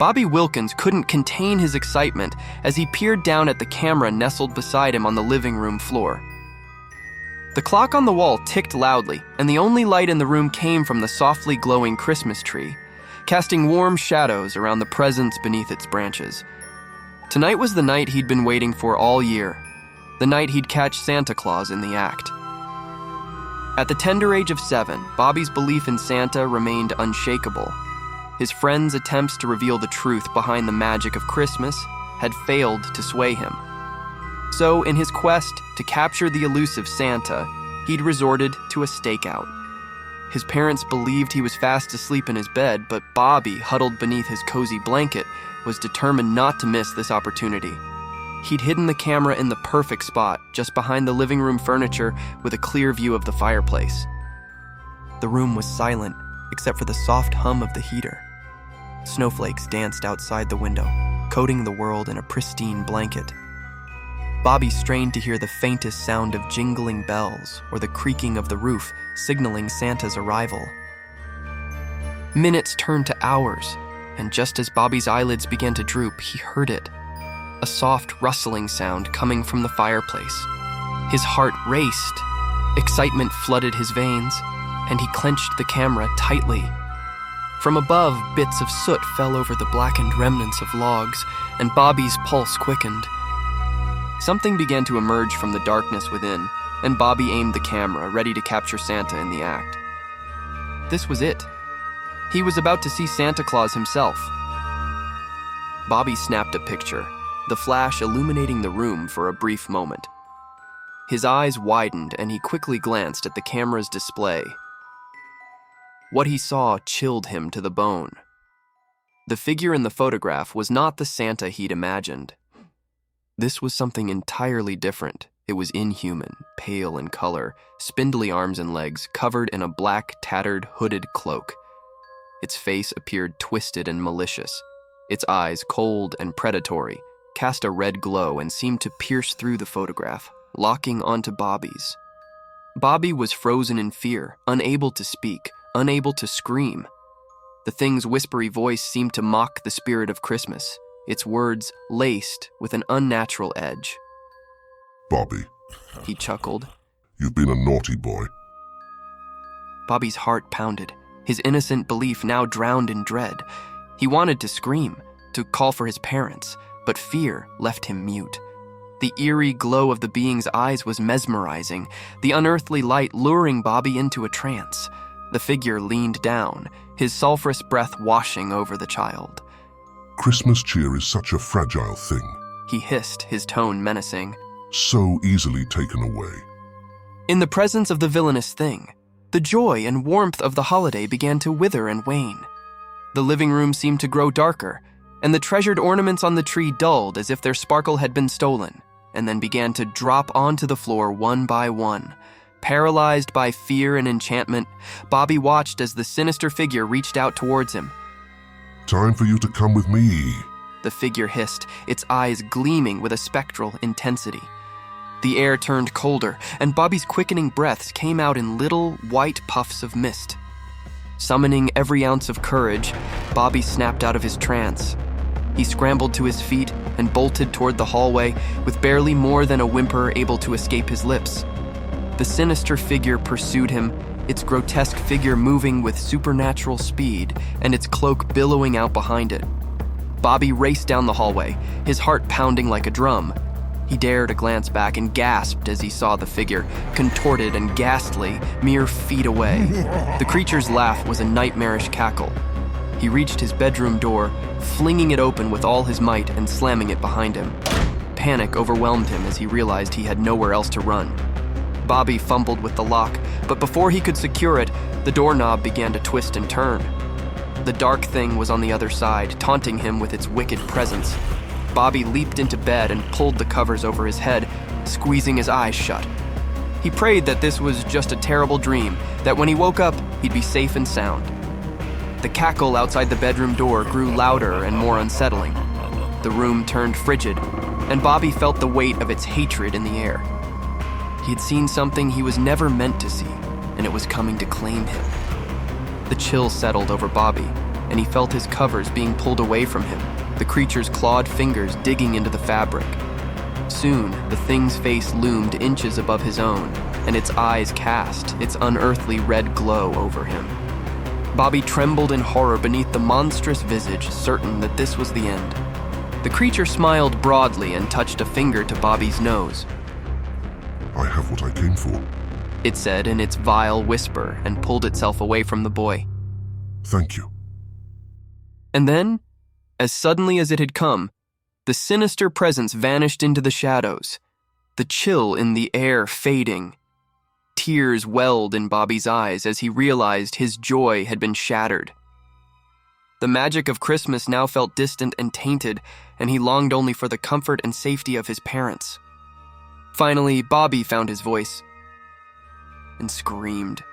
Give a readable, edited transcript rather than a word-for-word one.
Bobby Wilkins couldn't contain his excitement as he peered down at the camera nestled beside him on the living room floor. The clock on the wall ticked loudly, and the only light in the room came from the softly glowing Christmas tree, casting warm shadows around the presents beneath its branches. Tonight was the night he'd been waiting for all year, the night he'd catch Santa Claus in the act. At the tender age of 7, Bobby's belief in Santa remained unshakable. His friends' attempts to reveal the truth behind the magic of Christmas had failed to sway him. So, in his quest to capture the elusive Santa, he'd resorted to a stakeout. His parents believed he was fast asleep in his bed, but Bobby, huddled beneath his cozy blanket, was determined not to miss this opportunity. He'd hidden the camera in the perfect spot, just behind the living room furniture with a clear view of the fireplace. The room was silent, except for the soft hum of the heater. Snowflakes danced outside the window, coating the world in a pristine blanket. Bobby strained to hear the faintest sound of jingling bells or the creaking of the roof, signaling Santa's arrival. Minutes turned to hours, and just as Bobby's eyelids began to droop, he heard it. A soft rustling sound coming from the fireplace. His heart raced. Excitement flooded his veins, and he clenched the camera tightly. From above, bits of soot fell over the blackened remnants of logs, and Bobby's pulse quickened. Something began to emerge from the darkness within, and Bobby aimed the camera, ready to capture Santa in the act. This was it. He was about to see Santa Claus himself. Bobby snapped a picture, the flash illuminating the room for a brief moment. His eyes widened, and he quickly glanced at the camera's display. What he saw chilled him to the bone. The figure in the photograph was not the Santa he'd imagined. This was something entirely different. It was inhuman, pale in color, spindly arms and legs, covered in a black, tattered, hooded cloak. Its face appeared twisted and malicious. Its eyes, cold and predatory, cast a red glow and seemed to pierce through the photograph, locking onto Bobby's. Bobby was frozen in fear, unable to speak, unable to scream. The thing's whispery voice seemed to mock the spirit of Christmas, its words laced with an unnatural edge. "Bobby," he chuckled. "you've been a naughty boy." Bobby's heart pounded, his innocent belief now drowned in dread. He wanted to scream, to call for his parents, but fear left him mute. The eerie glow of the being's eyes was mesmerizing, the unearthly light luring Bobby into a trance. The figure leaned down, his sulphurous breath washing over the child. "Christmas cheer is such a fragile thing. He hissed, his tone menacing. So easily taken away." In the presence of the villainous thing, the joy and warmth of the holiday began to wither and wane. The living room seemed to grow darker, and the treasured ornaments on the tree dulled as if their sparkle had been stolen, and then began to drop onto the floor one by one. Paralyzed by fear and enchantment, Bobby watched as the sinister figure reached out towards him. "Time for you to come with me," the figure hissed, its eyes gleaming with a spectral intensity. The air turned colder, and Bobby's quickening breaths came out in little, white puffs of mist. Summoning every ounce of courage, Bobby snapped out of his trance. He scrambled to his feet and bolted toward the hallway, with barely more than a whimper able to escape his lips. The sinister figure pursued him, its grotesque figure moving with supernatural speed, and its cloak billowing out behind it. Bobby raced down the hallway, his heart pounding like a drum. He dared a glance back and gasped as he saw the figure, contorted and ghastly, mere feet away. The creature's laugh was a nightmarish cackle. He reached his bedroom door, flinging it open with all his might and slamming it behind him. Panic overwhelmed him as he realized he had nowhere else to run. Bobby fumbled with the lock, but before he could secure it, the doorknob began to twist and turn. The dark thing was on the other side, taunting him with its wicked presence. Bobby leaped into bed and pulled the covers over his head, squeezing his eyes shut. He prayed that this was just a terrible dream, that when he woke up, he'd be safe and sound. The cackle outside the bedroom door grew louder and more unsettling. The room turned frigid, and Bobby felt the weight of its hatred in the air. He had seen something he was never meant to see, and it was coming to claim him. The chill settled over Bobby, and he felt his covers being pulled away from him, the creature's clawed fingers digging into the fabric. Soon, the thing's face loomed inches above his own, and its eyes cast its unearthly red glow over him. Bobby trembled in horror beneath the monstrous visage, certain that this was the end. The creature smiled broadly and touched a finger to Bobby's nose. I have what I came for. It said in its vile whisper and pulled itself away from the boy. Thank you. And then, as suddenly as it had come, the sinister presence vanished into the shadows, the chill in the air fading. Tears welled in Bobby's eyes as he realized his joy had been shattered. The magic of Christmas now felt distant and tainted, and he longed only for the comfort and safety of his parents. Finally, Bobby found his voice and screamed.